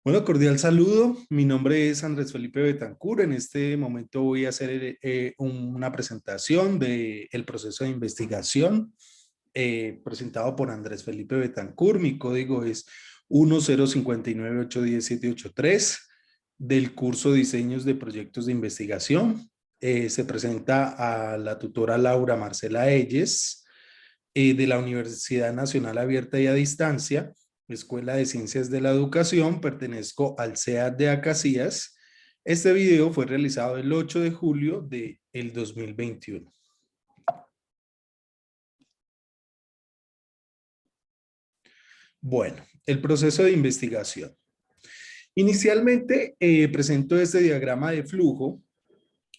Bueno, cordial saludo. Mi nombre es Andrés Felipe Betancur. En este momento voy a hacer una presentación del proceso de investigación presentado por Andrés Felipe Betancur. Mi código es 105981783 del curso Diseños de Proyectos de Investigación. Se presenta a la tutora Laura Marcela Elles de la Universidad Nacional Abierta y a Distancia, Escuela de Ciencias de la Educación. Pertenezco al CEAD de Acacías. Este video fue realizado el 8 de julio del 2021. Bueno, el proceso de investigación. Inicialmente presento este diagrama de flujo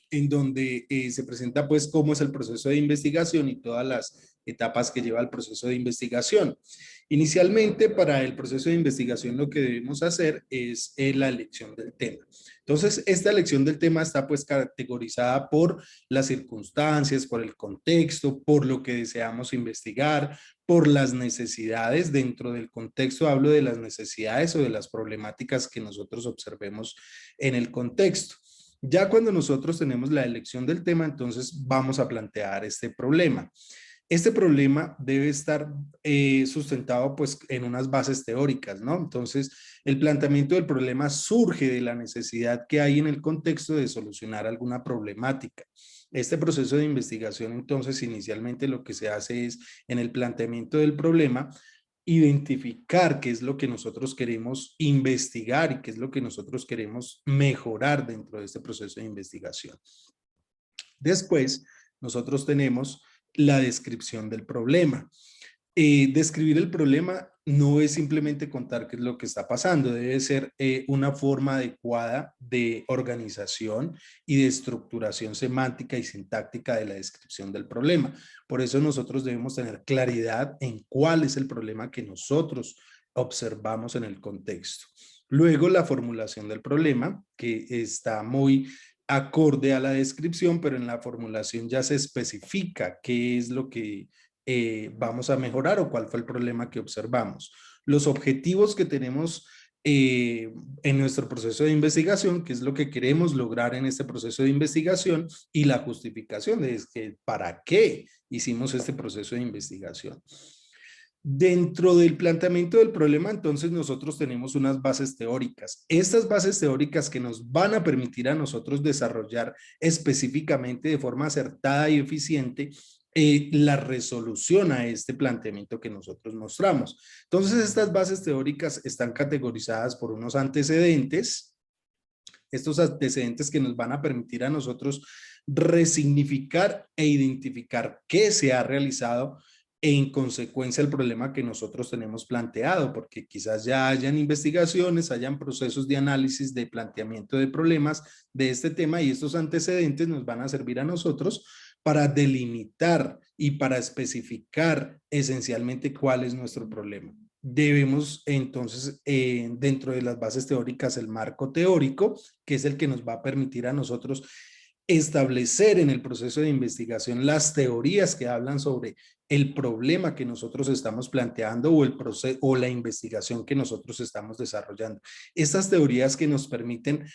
en donde se presenta pues cómo es el proceso de investigación y todas las etapas que lleva el proceso de investigación. Inicialmente, para el proceso de investigación lo que debemos hacer es la elección del tema. Entonces, esta elección del tema está pues categorizada por las circunstancias, por el contexto, por lo que deseamos investigar, por las necesidades. Dentro del contexto hablo de las necesidades o de las problemáticas que nosotros observemos en el contexto. Ya cuando nosotros tenemos la elección del tema, entonces vamos a plantear este problema. Este problema debe estar sustentado pues en unas bases teóricas, ¿no? Entonces, el planteamiento del problema surge de la necesidad que hay en el contexto de solucionar alguna problemática. Este proceso de investigación, entonces, inicialmente lo que se hace es, en el planteamiento del problema, identificar qué es lo que nosotros queremos investigar y qué es lo que nosotros queremos mejorar dentro de este proceso de investigación. Después, nosotros tenemos la descripción del problema. Describir el problema no es simplemente contar qué es lo que está pasando, debe ser una forma adecuada de organización y de estructuración semántica y sintáctica de la descripción del problema. Por eso nosotros debemos tener claridad en cuál es el problema que nosotros observamos en el contexto. Luego, la formulación del problema, que está muy acorde a la descripción, pero en la formulación ya se especifica qué es lo que vamos a mejorar o cuál fue el problema que observamos. Los objetivos que tenemos en nuestro proceso de investigación, qué es lo que queremos lograr en este proceso de investigación, y la justificación de que para qué hicimos este proceso de investigación. Dentro del planteamiento del problema, entonces nosotros tenemos unas bases teóricas. Estas bases teóricas que nos van a permitir a nosotros desarrollar específicamente de forma acertada y eficiente la resolución a este planteamiento que nosotros mostramos. Entonces, estas bases teóricas están categorizadas por unos antecedentes. Estos antecedentes que nos van a permitir a nosotros resignificar e identificar qué se ha realizado en consecuencia el problema que nosotros tenemos planteado, porque quizás ya hayan investigaciones, hayan procesos de análisis, de planteamiento de problemas de este tema, y estos antecedentes nos van a servir a nosotros para delimitar y para especificar esencialmente cuál es nuestro problema. Debemos entonces, dentro de las bases teóricas, el marco teórico, que es el que nos va a permitir a nosotros establecer en el proceso de investigación las teorías que hablan sobre el problema que nosotros estamos planteando o el proceso o la investigación que nosotros estamos desarrollando. Estas teorías que nos permiten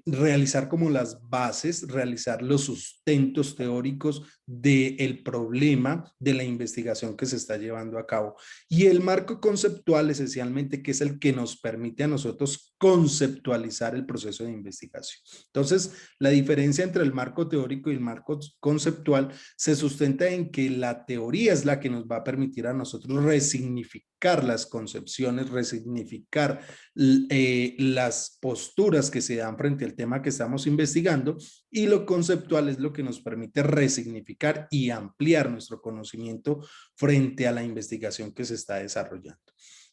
realizar como las bases, realizar los sustentos teóricos del problema de la investigación que se está llevando a cabo. Y el marco conceptual, esencialmente, que es el que nos permite a nosotros conceptualizar el proceso de investigación. Entonces, la diferencia entre el marco teórico y el marco conceptual se sustenta en que la teoría es la que nos va a permitir a nosotros resignificar las concepciones, resignificar las posturas que se dan frente al tema que estamos investigando, y lo conceptual es lo que nos permite resignificar y ampliar nuestro conocimiento frente a la investigación que se está desarrollando.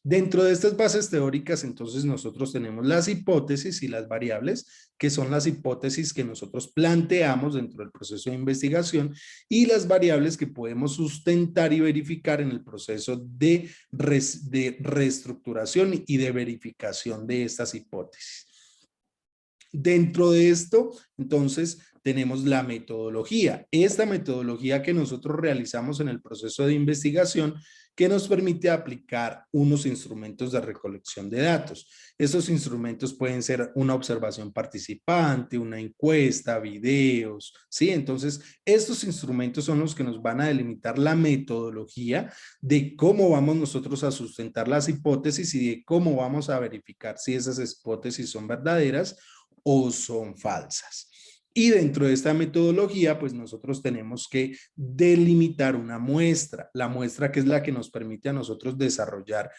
Dentro de estas bases teóricas, entonces, nosotros tenemos las hipótesis y las variables, que son las hipótesis que nosotros planteamos dentro del proceso de investigación, y las variables que podemos sustentar y verificar en el proceso de reestructuración y de verificación de estas hipótesis. Dentro de esto, entonces, tenemos la metodología. Esta metodología que nosotros realizamos en el proceso de investigación, que nos permite aplicar unos instrumentos de recolección de datos. Estos instrumentos pueden ser una observación participante, una encuesta, videos, ¿sí? Entonces, estos instrumentos son los que nos van a delimitar la metodología de cómo vamos nosotros a sustentar las hipótesis y de cómo vamos a verificar si esas hipótesis son verdaderas o son falsas. Y dentro de esta metodología, pues nosotros tenemos que delimitar una muestra, la muestra que es la que nos permite a nosotros desarrollar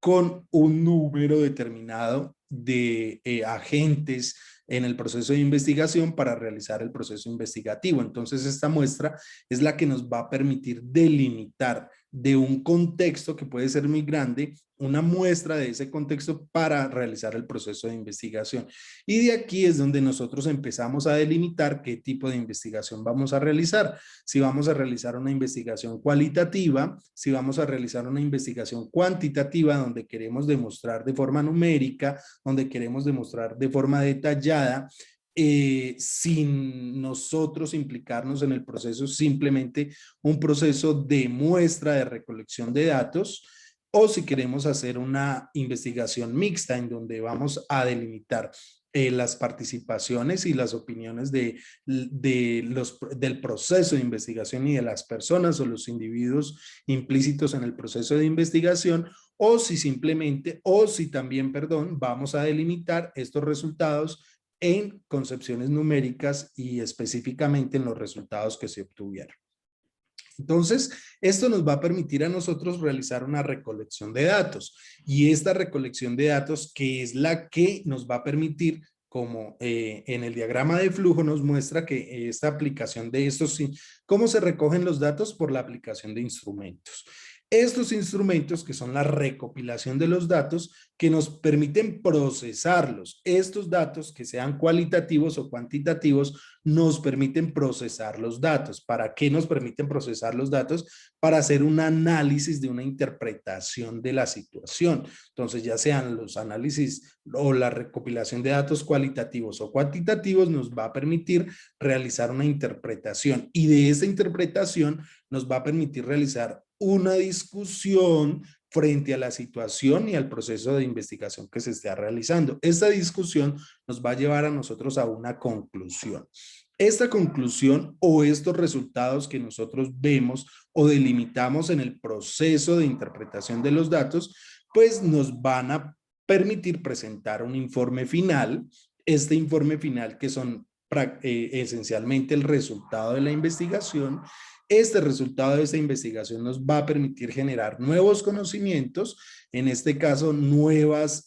con un número determinado de agentes en el proceso de investigación para realizar el proceso investigativo. Entonces, esta muestra es la que nos va a permitir delimitar de un contexto que puede ser muy grande, una muestra de ese contexto para realizar el proceso de investigación. Y de aquí es donde nosotros empezamos a delimitar qué tipo de investigación vamos a realizar. Si vamos a realizar una investigación cualitativa, si vamos a realizar una investigación cuantitativa donde queremos demostrar de forma numérica, donde queremos demostrar de forma detallada, sin nosotros implicarnos en el proceso, simplemente un proceso de muestra de recolección de datos, o si queremos hacer una investigación mixta en donde vamos a delimitar las participaciones y las opiniones del proceso de investigación y de las personas o los individuos implícitos en el proceso de investigación, o si simplemente, o si también, perdón, vamos a delimitar estos resultados en concepciones numéricas y específicamente en los resultados que se obtuvieron. Entonces, esto nos va a permitir a nosotros realizar una recolección de datos, y esta recolección de datos, que es la que nos va a permitir, como en el diagrama de flujo nos muestra que esta aplicación de estos, cómo se recogen los datos por la aplicación de instrumentos. Estos instrumentos, que son la recopilación de los datos, que nos permiten procesarlos. Estos datos, que sean cualitativos o cuantitativos, nos permiten procesar los datos. ¿Para qué nos permiten procesar los datos? Para hacer un análisis de una interpretación de la situación. Entonces, ya sean los análisis o la recopilación de datos cualitativos o cuantitativos, nos va a permitir realizar una interpretación, y de esa interpretación nos va a permitir realizar una discusión frente a la situación y al proceso de investigación que se esté realizando. Esta discusión nos va a llevar a nosotros a una conclusión. Esta conclusión o estos resultados que nosotros vemos o delimitamos en el proceso de interpretación de los datos, pues nos van a permitir presentar un informe final. Este informe final, que son esencialmente el resultado de la investigación. Este resultado de esta investigación nos va a permitir generar nuevos conocimientos, en este caso nuevas,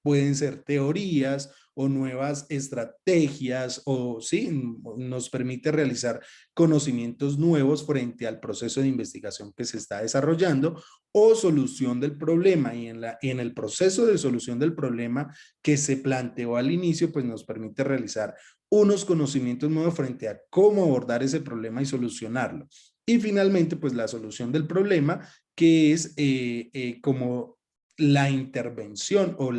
pueden ser teorías o nuevas estrategias, o sí, nos permite realizar conocimientos nuevos frente al proceso de investigación que se está desarrollando, o solución del problema, y en el proceso de solución del problema que se planteó al inicio, pues nos permite realizar unos conocimientos nuevos frente a cómo abordar ese problema y solucionarlo. Y finalmente, pues la solución del problema, que es como la intervención o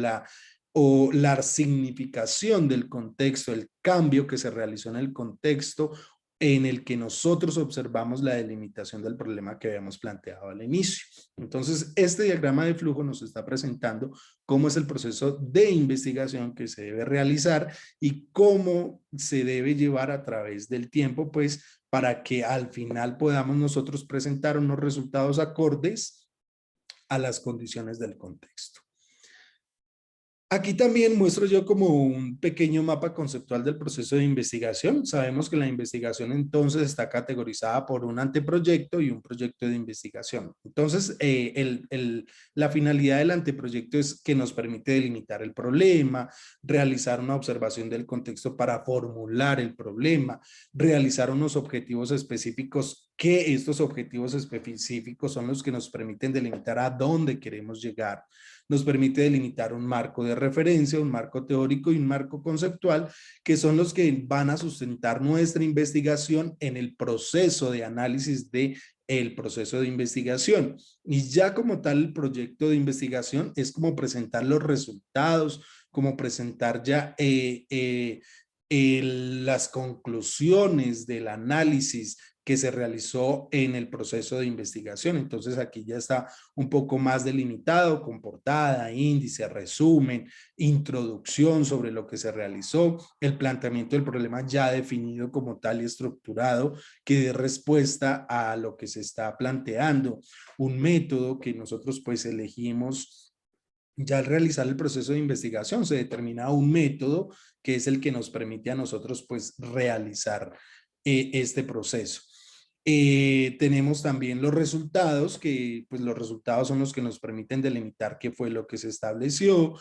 la significación del contexto, el cambio que se realizó en el contexto en el que nosotros observamos la delimitación del problema que habíamos planteado al inicio. Entonces, este diagrama de flujo nos está presentando cómo es el proceso de investigación que se debe realizar y cómo se debe llevar a través del tiempo, pues, para que al final podamos nosotros presentar unos resultados acordes a las condiciones del contexto. Aquí también muestro yo como un pequeño mapa conceptual del proceso de investigación. Sabemos que la investigación entonces está categorizada por un anteproyecto y un proyecto de investigación. Entonces, la finalidad del anteproyecto es que nos permite delimitar el problema, realizar una observación del contexto para formular el problema, realizar unos objetivos específicos, que estos objetivos específicos son los que nos permiten delimitar a dónde queremos llegar. Nos permite delimitar un marco de referencia, un marco teórico y un marco conceptual, que son los que van a sustentar nuestra investigación en el proceso de análisis de el proceso de investigación. Y ya como tal, el proyecto de investigación es como presentar los resultados, como presentar ya las conclusiones del análisis que se realizó en el proceso de investigación. Entonces aquí ya está un poco más delimitado con portada, índice, resumen, introducción sobre lo que se realizó, el planteamiento del problema ya definido como tal y estructurado que dé respuesta a lo que se está planteando, un método que nosotros pues elegimos. Ya al realizar el proceso de investigación se determina un método que es el que nos permite a nosotros pues realizar este proceso. Tenemos también los resultados, que pues los resultados son los que nos permiten delimitar qué fue lo que se estableció,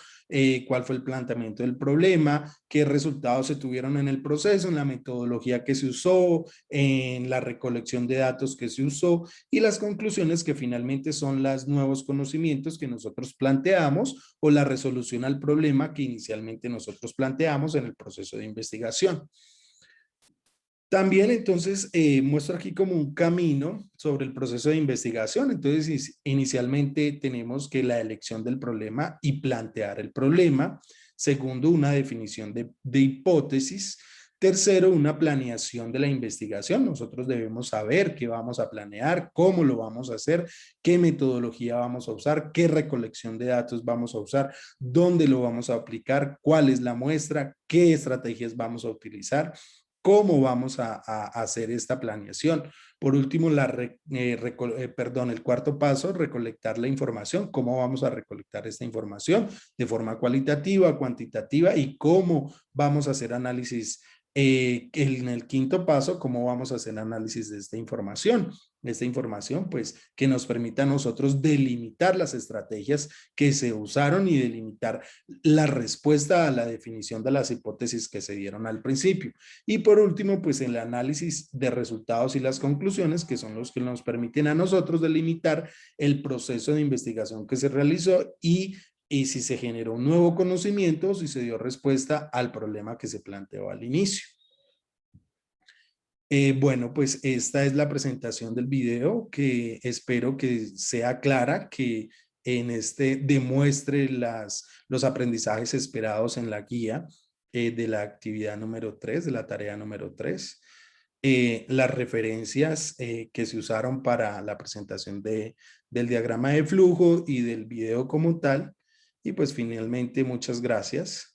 cuál fue el planteamiento del problema, qué resultados se tuvieron en el proceso, en la metodología que se usó, en la recolección de datos que se usó y las conclusiones que finalmente son los nuevos conocimientos que nosotros planteamos o la resolución al problema que inicialmente nosotros planteamos en el proceso de investigación. También entonces muestro aquí como un camino sobre el proceso de investigación. Entonces inicialmente tenemos que la elección del problema y plantear el problema. Segundo, una definición de hipótesis. Tercero, una planeación de la investigación. Nosotros debemos saber qué vamos a planear, cómo lo vamos a hacer, qué metodología vamos a usar, qué recolección de datos vamos a usar, dónde lo vamos a aplicar, cuál es la muestra, qué estrategias vamos a utilizar, cómo vamos a hacer esta planeación. Por último, el cuarto paso, recolectar la información. ¿Cómo vamos a recolectar esta información? De forma cualitativa, cuantitativa y cómo vamos a hacer análisis. En el quinto paso, ¿cómo vamos a hacer análisis de esta información? Esta información, pues, que nos permita a nosotros delimitar las estrategias que se usaron y delimitar la respuesta a la definición de las hipótesis que se dieron al principio. Y por último, pues el análisis de resultados y las conclusiones, que son los que nos permiten a nosotros delimitar el proceso de investigación que se realizó y si se generó un nuevo conocimiento o si se dio respuesta al problema que se planteó al inicio. Bueno, pues esta es la presentación del video que espero que sea clara, que en este demuestre los aprendizajes esperados en la guía de la actividad número 3, de la tarea número 3. Las referencias que se usaron para la presentación del diagrama de flujo y del video como tal. Y pues finalmente muchas gracias.